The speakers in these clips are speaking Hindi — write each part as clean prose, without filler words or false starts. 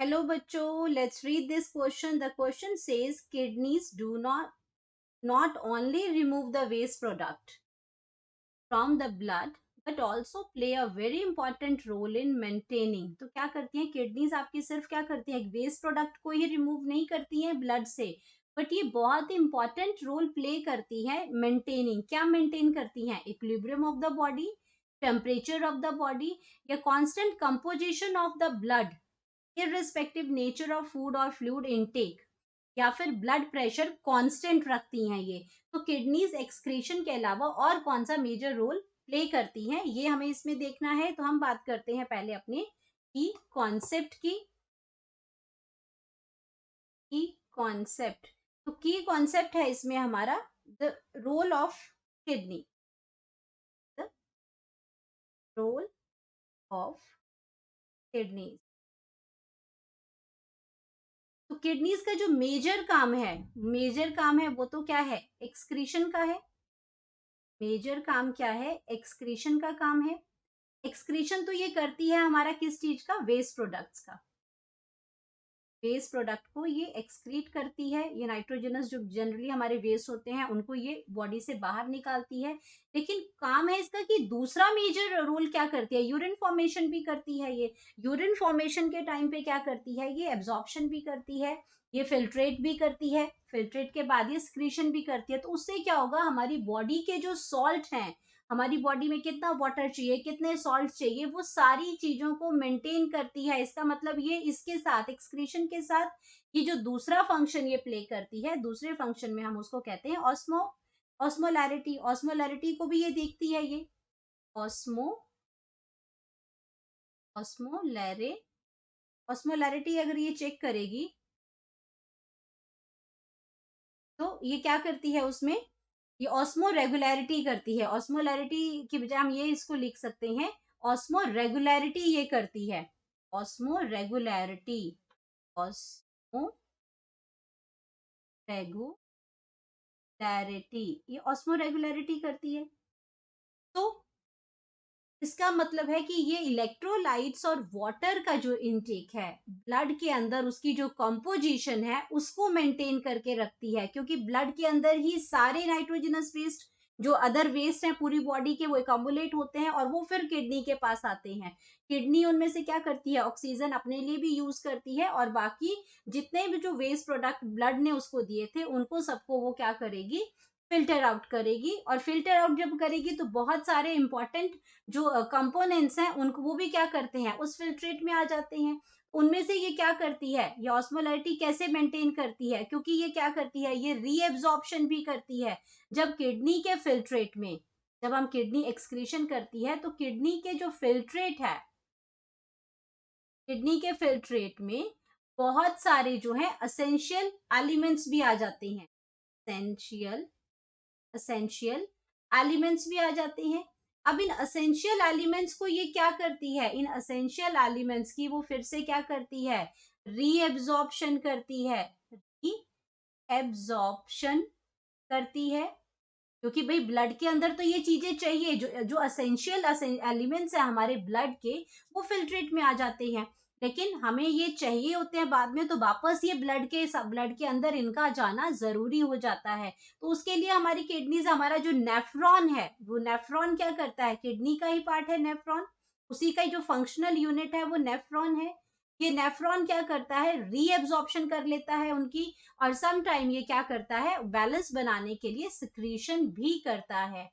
Hello bachcho, let's read this question. The question says kidneys do not only remove the waste product from the blood but also play a very important role in maintaining. तो क्या करती हैं किडनीज आपकी? सिर्फ क्या करती हैं, वेस्ट प्रोडक्ट को ही रिमूव नहीं करती हैं ब्लड से, बट ये बहुत इंपॉर्टेंट रोल प्ले करती है मेंटेनिंग. क्या मेंटेन करती हैं? Equilibrium of the body, temperature of the body, या constant composition of the blood irrespective nature of food और फ्लूइड इनटेक, या फिर ब्लड प्रेशर कांस्टेंट रखती हैं ये. तो किडनीज एक्सक्रीशन के अलावा और कौन सा मेजर रोल प्ले करती हैं, ये हमें इसमें देखना है. तो हम बात करते हैं पहले अपने की कॉन्सेप्ट की. की कॉन्सेप्ट, तो की कॉन्सेप्ट है इसमें हमारा the role of kidney. The role of kidneys. तो किडनीज का जो मेजर काम है वो तो क्या है? एक्सक्रीशन का है. मेजर काम क्या है? एक्सक्रीशन का काम है. एक्सक्रीशन तो ये करती है हमारा किस चीज का? वेस्ट प्रोडक्ट्स का. वेस्ट प्रोडक्ट को ये एक्सक्रीट करती है. ये नाइट्रोजनस जो जनरली हमारे वेस्ट होते हैं उनको ये बॉडी से बाहर निकालती है. लेकिन काम है इसका कि दूसरा मेजर रोल क्या करती है? यूरिन फॉर्मेशन भी करती है ये. यूरिन फॉर्मेशन के टाइम पे क्या करती है? ये एब्जॉर्प्शन भी करती है, ये फिल्ट्रेट भी करती है, फिल्ट्रेट के बाद ये स्क्रीशन भी करती है. तो उससे क्या होगा, हमारी बॉडी के जो सॉल्ट हैं, हमारी बॉडी में कितना वाटर चाहिए, कितने सॉल्ट चाहिए, वो सारी चीजों को मेंटेन करती है. इसका मतलब ये इसके साथ एक्सक्रीशन के साथ ये जो दूसरा फंक्शन ये प्ले करती है, दूसरे फंक्शन में हम उसको कहते हैं ऑस्मोलैरिटी. ऑस्मोलैरिटी को भी ये देखती है ये. ऑस्मो ऑस्मोलैरे ऑस्मोलैरिटी अगर ये चेक करेगी तो ये क्या करती है उसमें? ये ऑस्मो रेगुलैरिटी करती है. ऑस्मोलैरिटी की बजाय हम ये इसको लिख सकते हैं ऑस्मो रेगुलैरिटी ये करती है. Osmo regularity. ऑस्मो रेगुलैरिटी, ये ऑस्मो रेगुलैरिटी करती है. तो इसका मतलब है कि ये इलेक्ट्रोलाइट्स और वाटर का जो इनटेक है ब्लड के अंदर, उसकी जो कंपोजिशन है उसको मेंटेन करके रखती है. क्योंकि ब्लड के अंदर ही सारे नाइट्रोजनस वेस्ट जो अदर वेस्ट हैं पूरी बॉडी के, वो एकम्बुलेट होते हैं और वो फिर किडनी के पास आते हैं. किडनी उनमें से क्या करती है? ऑक्सीजन अपने लिए भी यूज करती है और बाकी जितने भी जो वेस्ट प्रोडक्ट ब्लड ने उसको दिए थे उनको सबको वो क्या करेगी? फिल्टर आउट करेगी. और फिल्टर आउट जब करेगी तो बहुत सारे इंपॉर्टेंट जो कंपोनेंट्स हैं उनको वो भी क्या करते हैं? उस फिल्ट्रेट में आ जाते हैं. उनमें से ये क्या करती है? ये ऑस्मोलैरिटी कैसे मेंटेन करती है? क्योंकि ये क्या करती है? ये रीएब्जॉर्प्शन भी करती है. जब किडनी के फिल्ट्रेट में, जब हम किडनी एक्सक्रीशन करती है तो किडनी के जो फिल्ट्रेट है, किडनी के फिल्ट्रेट में बहुत सारे जो है असेंशियल एलिमेंट्स भी आ जाते हैं. असेंशियल असेंशियल एलिमेंट्स भी आ जाते हैं. अब इन असेंशियल एलिमेंट्स को ये क्या करती है? इन असेंशियल एलिमेंट्स की वो फिर से क्या करती है? रीएब्जॉर्प्शन करती है. रीएब्जॉर्प्शन करती है. क्योंकि भाई ब्लड के अंदर तो ये चीजें चाहिए, जो जो असेंशियल एलिमेंट्स है हमारे ब्लड के, वो फिल्ट्रेट में आ जाते हैं. लेकिन हमें ये चाहिए होते हैं बाद में, तो वापस ये ब्लड के अंदर इनका जाना जरूरी हो जाता है. तो उसके लिए हमारी किडनीज, हमारा जो नेफ्रॉन है, वो नेफ्रॉन क्या करता है? किडनी का ही पार्ट है नेफ्रॉन. उसी का ही जो फंक्शनल यूनिट है वो नेफ्रॉन है. ये नेफ्रॉन क्या करता है? रीएब्जॉर्प्शन कर लेता है उनकी. और सम टाइम ये क्या करता है? बैलेंस बनाने के लिए सिक्रीशन भी करता है.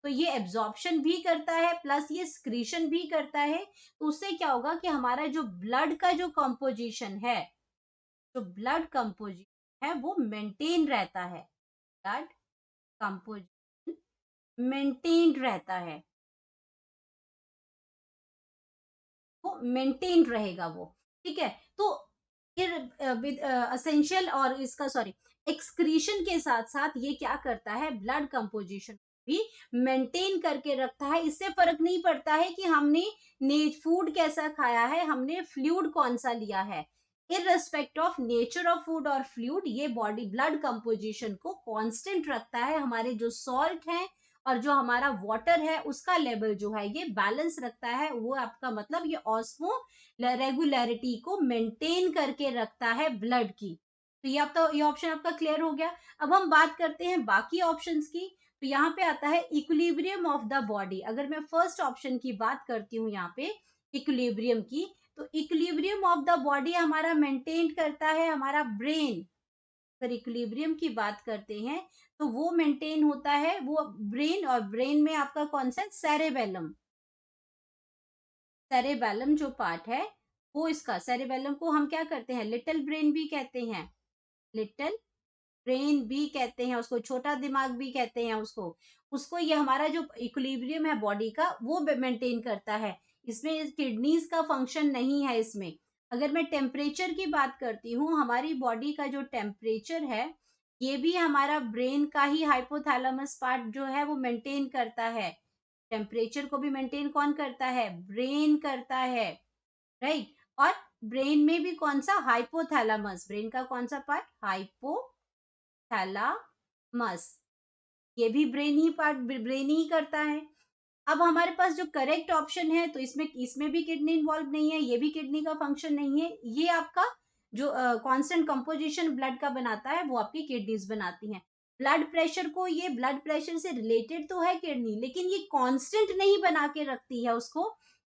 तो ये एब्जॉर्प्शन भी करता है प्लस ये सिक्रीशन भी करता है. तो उससे क्या होगा कि हमारा जो ब्लड का जो कंपोजिशन है, जो ब्लड कंपोजिशन है वो मेंटेन रहता है. ब्लड कंपोजिशन मेंटेन रहता है. वो मेंटेन रहेगा वो. ठीक है. तो फिर विद असेंशियल और इसका सॉरी एक्सक्रीशन के साथ साथ ये क्या करता है? ब्लड कंपोजिशन भी मेंटेन करके रखता है. इससे फर्क नहीं पड़ता है कि हमने ने फूड कैसा खाया है, हमने फ्लूइड कौन सा लिया है. इररेस्पेक्ट ऑफ नेचर ऑफ फूड और फ्लूइड, ये बॉडी ब्लड कंपोजिशन को कांस्टेंट रखता है. हमारे जो सॉल्ट हैं और जो हमारा वाटर है उसका लेवल जो है ये बैलेंस रखता है। वो आपका मतलब ये ऑस्मो रेगुलरिटी को मेंटेन करके रखता है ब्लड की। तो ये आपका ये ऑप्शन आपका क्लियर हो गया। अब हम बात करते हैं बाकी ऑप्शंस की। तो यहाँ पे आता है इक्विलिब्रियम ऑफ द बॉडी। अगर मैं फर्स्ट ऑप्शन की बात करती हूँ यहाँ पे इक्विलिब्रियम की, तो इक्विलिब्रियम ऑफ द बॉडी हमारा मेंटेन करता है हमारा ब्रेन। अगर इक्विलिब्रियम की बात करते हैं तो वो मेंटेन होता है वो ब्रेन, और ब्रेन में आपका कौन सा सेरेबेलम। सेरेबेलम जो पार्ट है वो इसका, सेरेबेलम को हम क्या करते हैं, लिटिल ब्रेन भी कहते हैं। लिटिल ब्रेन भी कहते हैं उसको, छोटा दिमाग भी कहते हैं उसको। उसको ये हमारा जो इक्विलिब्रियम है बॉडी का वो मेंटेन करता है। इसमें किडनीज का फंक्शन नहीं है इसमें। अगर मैं टेम्परेचर की बात करती हूँ, हमारी बॉडी का जो टेम्परेचर है ये भी हमारा ब्रेन का ही हाइपोथैलेमस पार्ट जो है वो मेंटेन करता है। टेम्परेचर को भी मेंटेन कौन करता है, ब्रेन करता है, राइट। और ब्रेन में भी कौन सा, हाइपोथैलेमस, ब्रेन का कौन सा पार्ट, हाइपोथैलामस, ये भी ब्रेन ही पार्ट ब्रेन ही करता है। अब हमारे पास जो करेक्ट ऑप्शन है, तो इसमें इसमें भी किडनी इन्वॉल्व नहीं है, ये भी किडनी का फंक्शन नहीं है। ये आपका जो कांस्टेंट कंपोजिशन ब्लड का बनाता है वो आपकी किडनीज बनाती हैं। ब्लड प्रेशर को, ये ब्लड प्रेशर से रिलेटेड तो है किडनी, लेकिन ये कांस्टेंट नहीं बना के रखती है उसको।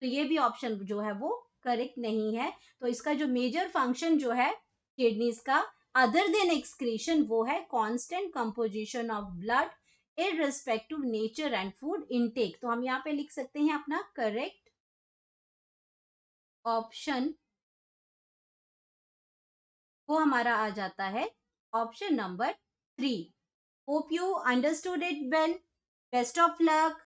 तो ये भी ऑप्शन जो है वो करेक्ट नहीं है। तो इसका जो मेजर फंक्शन जो है किडनीज का, अदर देन एक्सक्रीशन, वो है constant composition of blood irrespective nature and food intake. तो हम यहाँ पे लिख सकते हैं अपना करेक्ट ऑप्शन, वो हमारा आ जाता है option number 3। Hope you understood it well. Best of luck.